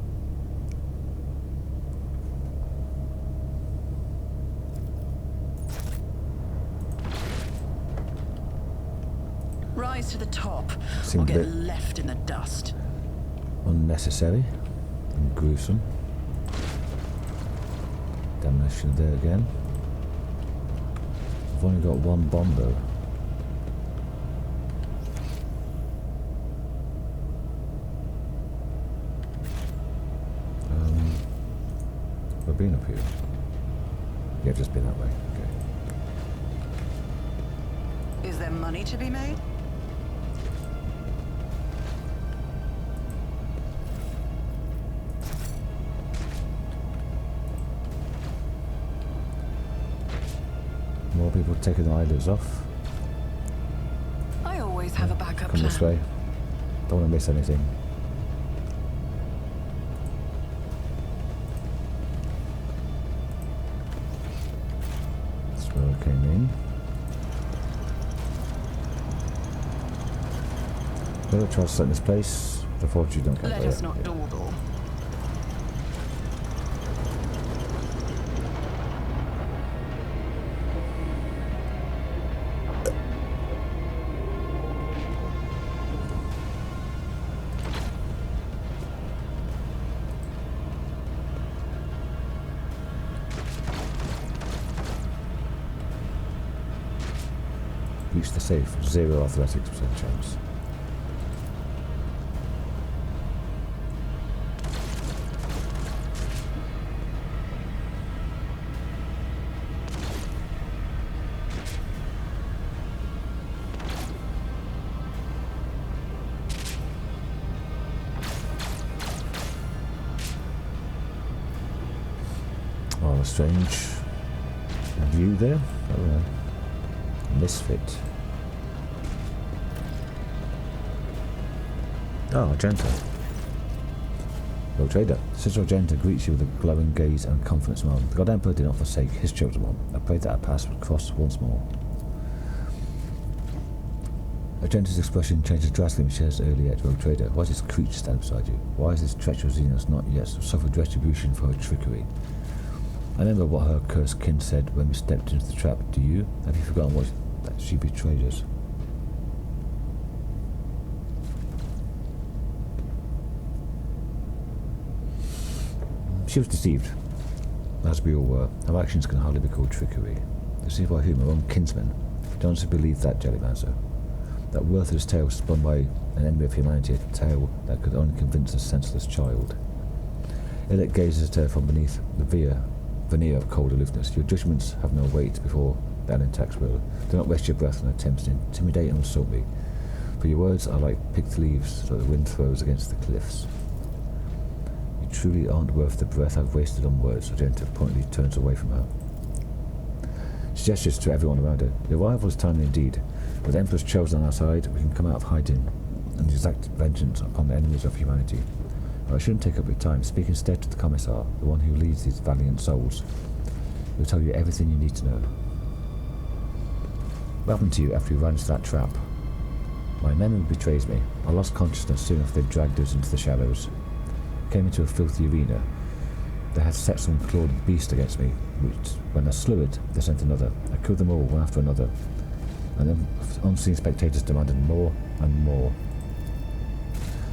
Speaker 2: Rise to the top,
Speaker 1: Seemed
Speaker 2: or
Speaker 1: a
Speaker 2: get
Speaker 1: bit
Speaker 2: left in the dust.
Speaker 1: unnecessary and gruesome. Demolition there again. I've only got one bomb though. We've been up here. Yeah, just been that way. Okay.
Speaker 2: Is there money to be made?
Speaker 1: More people taking the eyelids off.
Speaker 2: I always have a backup
Speaker 1: Come
Speaker 2: plan.
Speaker 1: this way. Don't want to miss anything. That's where I came in. We'll try to set this place. The fortune don't count.
Speaker 2: Let us not dawdle.
Speaker 1: Reach the safe. 0 athletics % chance. Oh, a strange view there. Oh, yeah. Misfit. Oh, Argenta. Rogue Trader. Sister Argenta greets you with a glowing gaze and confident smile. The God Emperor did not forsake his chosen one. I pray that our paths would cross once more. Argenta's expression changes drastically when she says Yrliet, Rogue Trader. Why does this creature stand beside you? Why is this treacherous Xenos not yet suffered retribution for her trickery? I remember what her cursed kin said when we stepped into the trap. Do you? Have you forgotten that she betrayed us? She was deceived, as we all were. Her actions can hardly be called trickery. Deceived by whom? Her own kinsmen. Don't you believe that, Jellymancer? That worthless tale spun by an enemy of humanity, a tale that could only convince a senseless child. Yrliet gazes at her from beneath the veneer of cold aloofness. Your judgments have no weight before that intact will. Do not waste your breath on attempts to intimidate and insult me, for your words are like picked leaves that the wind throws against the cliffs. You truly aren't worth the breath I've wasted on words. Argenta pointedly turns away from her. She gestures to everyone around her. The arrival is timely indeed. With the Emperor's chosen on our side, we can come out of hiding and exact vengeance upon the enemies of humanity. I shouldn't take up your time. Speak instead to the Commissar, the one who leads these valiant souls. He'll tell you everything you need to know. What happened to you after you ran into that trap? My memory betrays me. I lost consciousness soon after they dragged us into the shadows. I came into a filthy arena. They had set some clawed beast against me, which, when I slew it, they sent another. I killed them all, one after another. And then unseen spectators demanded more and more.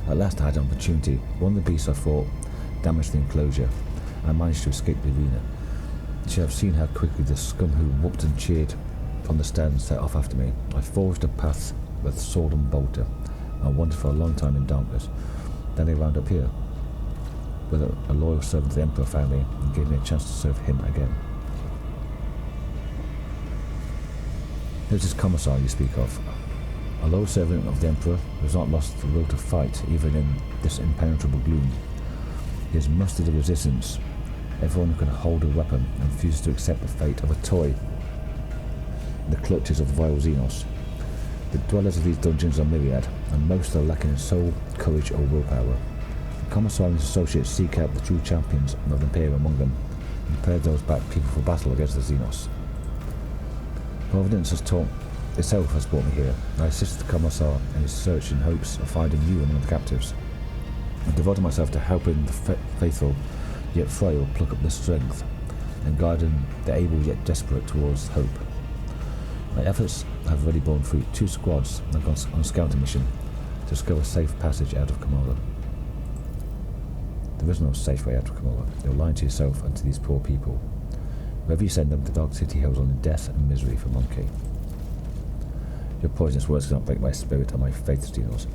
Speaker 1: At last I had an opportunity. One of the beasts I fought damaged the enclosure. I managed to escape the arena. You should have seen how quickly the scum who whooped and cheered on the stand set off after me. I forged a path with sword and bolter. I wandered for a long time in darkness. Then they wound up here, where a loyal servant of the Emperor found me and gave me a chance to serve him again. There's this Commissar you speak of. A loyal servant of the Emperor who has not lost the will to fight, even in this impenetrable gloom. He has mustered the resistance. Everyone who can hold a weapon and refuses to accept the fate of a toy in the clutches of the vile Xenos. The dwellers of these dungeons are myriad, and most are lacking in soul, courage, or willpower. The Commissar and his associates seek out the true champions of the Imperium among them, and prepare those back people for battle against the Xenos. Providence itself has brought me here. I assisted the Commissar in his search in hopes of finding you among the captives. I devoted myself to helping the faithful, yet frail, pluck up their strength, and guiding the able yet desperate towards hope. My efforts have already borne fruit. 2 squads have gone on a scouting mission to discover a safe passage out of Kamala. There is no safe way out of Kamala. You're lying to yourself and to these poor people. Wherever you send them, the Dark City holds only death and misery for Monkey. Your poisonous words cannot break my spirit or my faith, Xenos.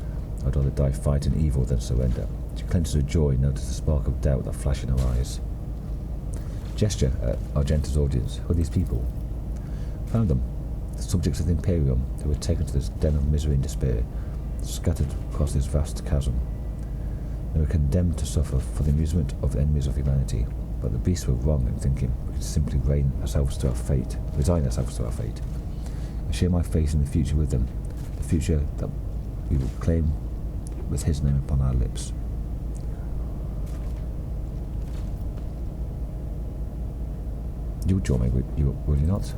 Speaker 1: I'd rather die fighting evil than surrender. She clenches her jaw and noticed the spark of doubt that flashed in her eyes. Gesture at Argenta's audience. Who are these people? Found them. The subjects of the Imperium who were taken to this den of misery and despair, scattered across this vast chasm. They were condemned to suffer for the amusement of the enemies of humanity, but the beasts were wrong in thinking we could simply resign ourselves to our fate. I share my faith in the future with them, the future that we will claim with his name upon our lips. You will join me, will you not?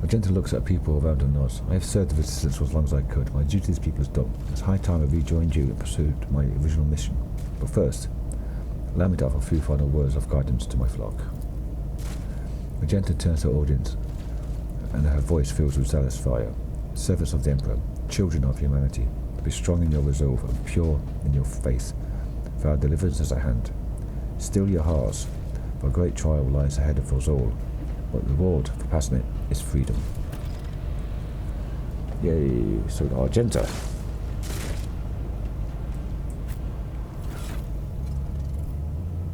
Speaker 1: Argenta looks at people around and nods. I have served the resistance for as long as I could. My duty to these people is done. It's high time I rejoined you and pursued my original mission. But first, allow me to offer a few final words of guidance to my flock. Argenta turns to her audience, and her voice fills with zealous fire. Servants of the Emperor, children of humanity, be strong in your resolve and pure in your faith, for our deliverance is at hand. Still your hearts, for a great trial lies ahead of us all, but the reward for passing it is freedom. Yay, so Argenta.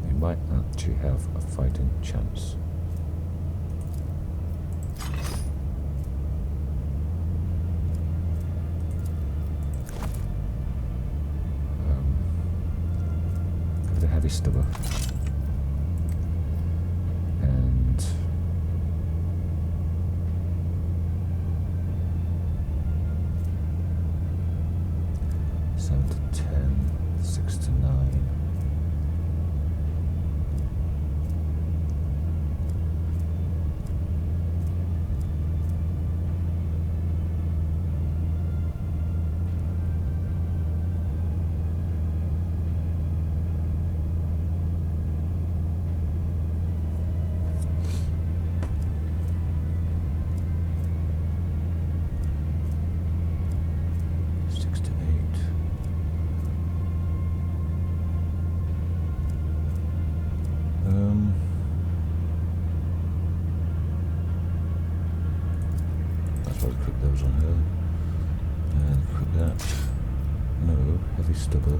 Speaker 1: We might actually have a fighting chance. With a heavy stubber. And 7 to 10, 6 to 9. Those on her. And equip that. No, heavy stubber.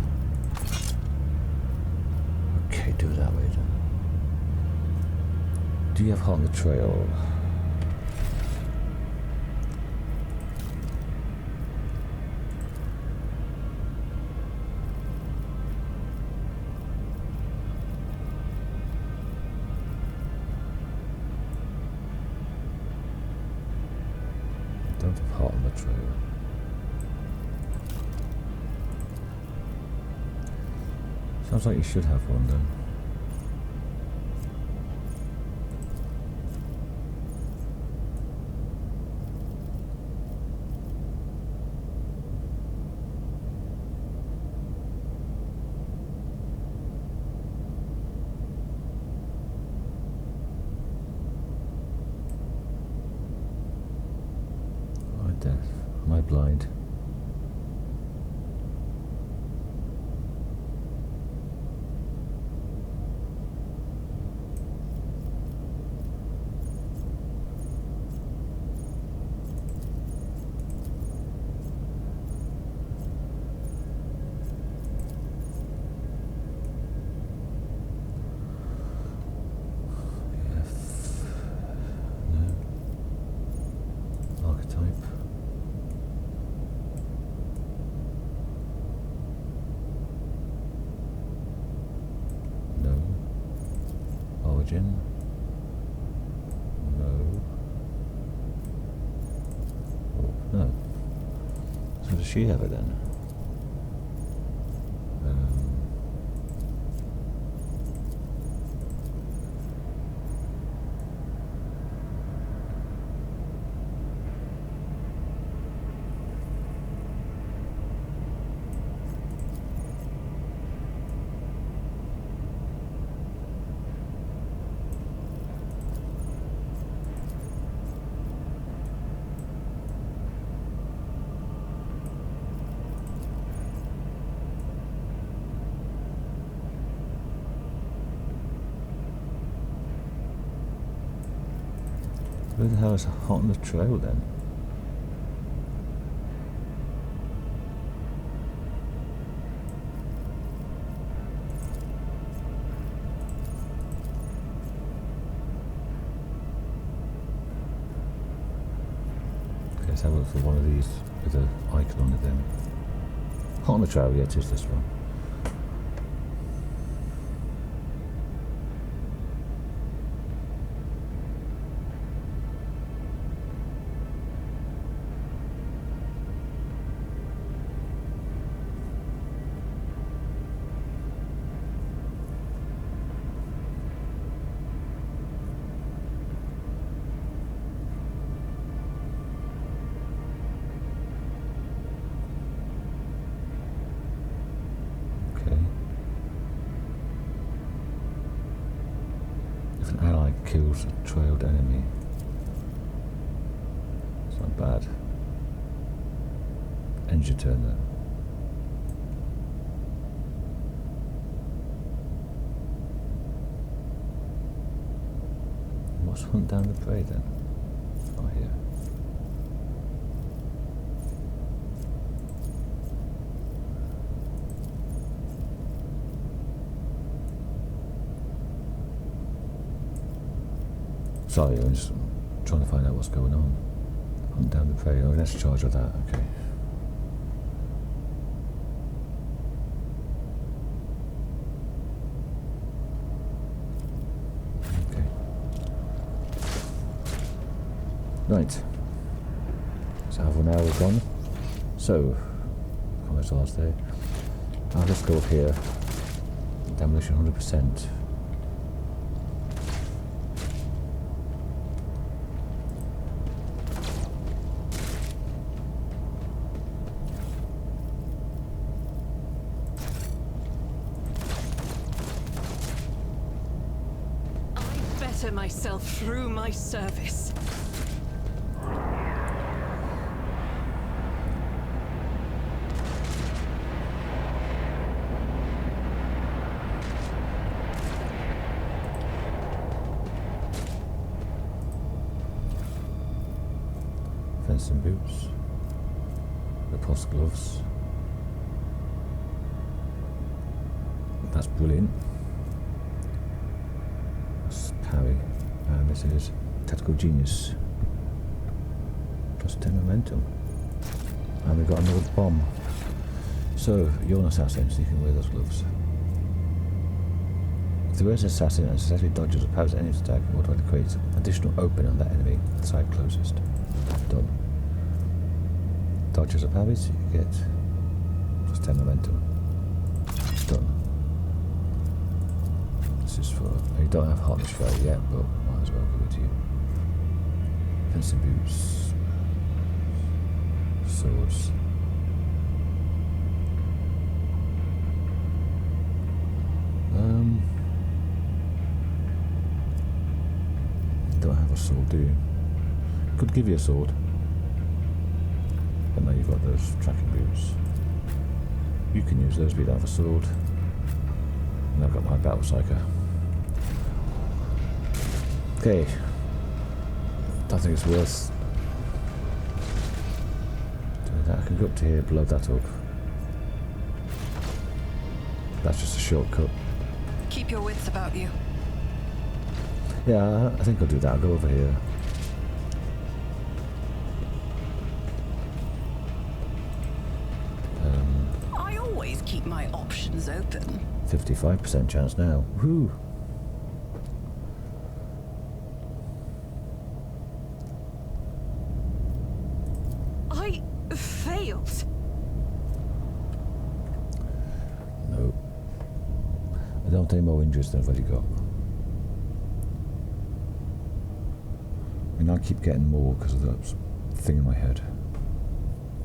Speaker 1: Okay, do it that way then. Do you have hot on the trail? Don't have hot on the trail. Sounds like you should have one then. Death. Am I blind? oxygen? No. Oh, no. So does she have it then? Who the hell is hot on the trail then? Okay, let's have a look for one of these with an icon on it then. Hot on the trail, yeah, it is this one. Kills a trailed enemy. It's not bad. End your turn though. What's hunt down the prey then? Oh, here. Sorry, I'm just trying to find out what's going on. Hunt down the prey. Oh, let's charge with that. Okay. Okay. Right. So half an hour gone. So, Commissar's there. Let's go up here. Demolition 100%.
Speaker 2: Myself through my service.
Speaker 1: Fencing boots, repulse gloves. That's brilliant. Parry. And this is Tactical Genius. Plus 10 momentum. And we've got another bomb. So, you're an assassin, so you can wear those gloves. If there is an assassin and successfully dodges or parries any attack, it automatically creates additional opening on that enemy, the side closest. Done. Dodges or parries, you get plus 10 momentum. Done. This is for, you don't have hotness for it yet, but might as well give it to you. Fencing boots, swords. Don't have a sword, do you? Could give you a sword, but now you've got those tracking boots. You can use those, but you don't have a sword. And I've got my battle psyker. Okay. Don't think it's worth doing that. I can go up to here, blow that up. That's just a shortcut.
Speaker 2: Keep your wits about you.
Speaker 1: Yeah, I think I'll do that. I'll go over here.
Speaker 2: I always keep my options open.
Speaker 1: 55% chance now. Woohoo! I don't want any more injuries than I've already got. I mean, I keep getting more because of that thing in my head.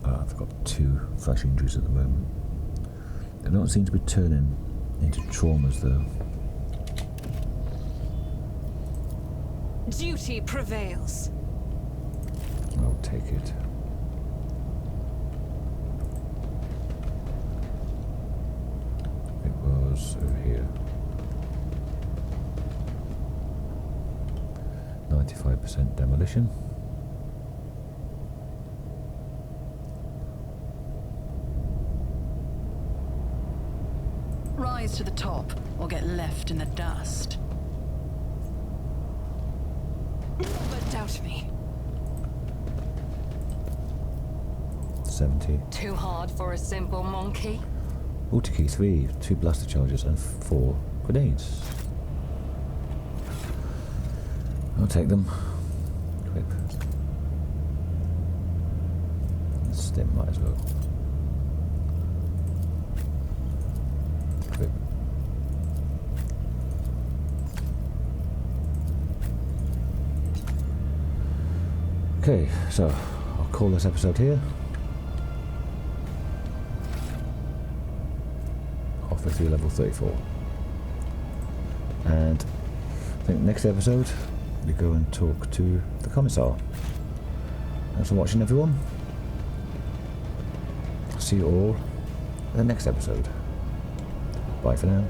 Speaker 1: I've got 2 fresh injuries at the moment. They don't seem to be turning into traumas though.
Speaker 3: Duty prevails.
Speaker 1: I'll take it. It was over here. 95% demolition.
Speaker 2: Rise to the top, or get left in the dust.
Speaker 3: Never doubt me.
Speaker 1: 70.
Speaker 3: Too hard for a simple monkey.
Speaker 1: Multi-key 3, 2 blaster charges and 4 grenades. I'll take them. Equip. Stim might as well. Equip. Okay, so I'll call this episode here. Halfway through level 34. And I think next episode we go and talk to the Commissar. Thanks for watching, everyone. See you all in the next episode. Bye for now.